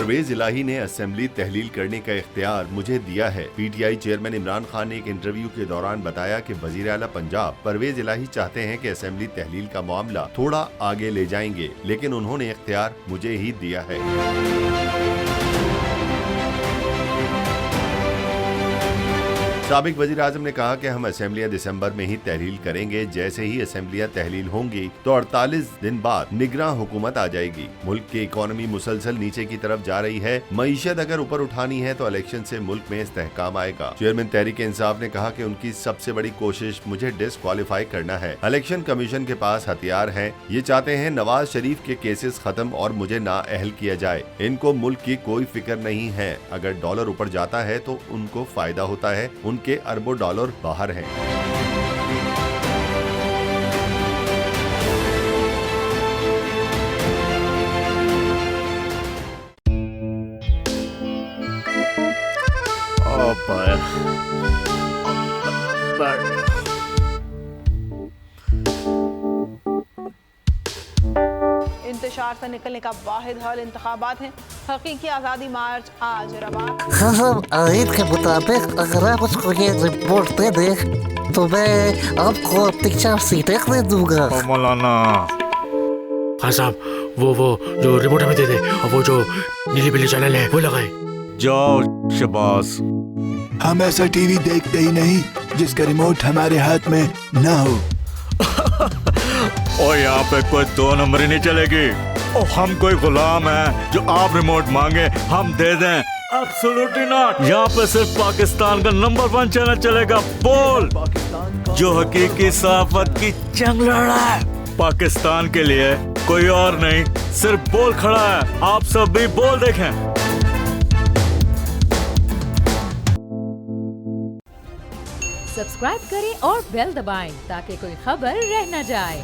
परवेज इलाही ने असेंबली तहलील करने का इख्तियार मुझे दिया है। पीटीआई चेयरमैन इमरान खान ने एक इंटरव्यू के दौरान बताया कि वजीर आला पंजाब परवेज इलाही चाहते हैं कि असेंबली तहलील का मामला थोड़ा आगे ले जाएंगे, लेकिन उन्होंने इख्तियार मुझे ही दिया है। साबिक वजीर आजम ने कहा कि हम असेंबलियां दिसंबर में ही तहलील करेंगे। जैसे ही असेंबलियां तहलील होंगी तो 48 दिन बाद निगरान हुकूमत आ जाएगी। मुल्क की इकोनॉमी मुसलसल नीचे की तरफ जा रही है। मईशत अगर ऊपर उठानी है तो इलेक्शन से मुल्क में इस्तेहकाम आएगा। चेयरमैन तहरीक इंसाफ ने कहा कि उनकी सबसे बड़ी कोशिश मुझे डिस्क्वालीफाई करना है। इलेक्शन कमीशन के पास हथियार है। ये चाहते हैं नवाज शरीफ के केसेस खत्म और मुझे नाअहल किया जाए। इनको मुल्क की कोई फिक्र नहीं है। अगर डॉलर ऊपर जाता है तो उनको फायदा होता है, के अरबों डॉलर बाहर हैं। इंतशार से निकलने का वाहिद हल इंतखाबात है। हकीकी आज़ादी मार्च आज रवा। खसम आयत के मुताबिक अगर आप उसको ये रिपोर्ट दे दे तो मैं आपको 3-4 सीटें दे दूंगा। मौलाना खान साहब वो जो रिपोर्ट हमें दे दे और वो जो नीली बिल्ली चैनल है वो लगाए। जाओ शबास। हम ऐसा टीवी देखते ही नहीं जिसका रिमोट हमारे हाथ में ना हो। और यहाँ पे कोई 2 नंबर ही नहीं चलेगी। और हम कोई गुलाम है जो आप रिमोट मांगे हम दे दें? Absolutely not. यहाँ पे सिर्फ पाकिस्तान का नंबर 1 चैनल चलेगा, बोल, जो हकीकी सहाफत की जंग लड़ रहा है। पाकिस्तान के लिए कोई और नहीं, सिर्फ बोल खड़ा है। आप सब भी बोल देखें। सब्सक्राइब करें और बेल दबाएं ताकि कोई खबर रह न जाए।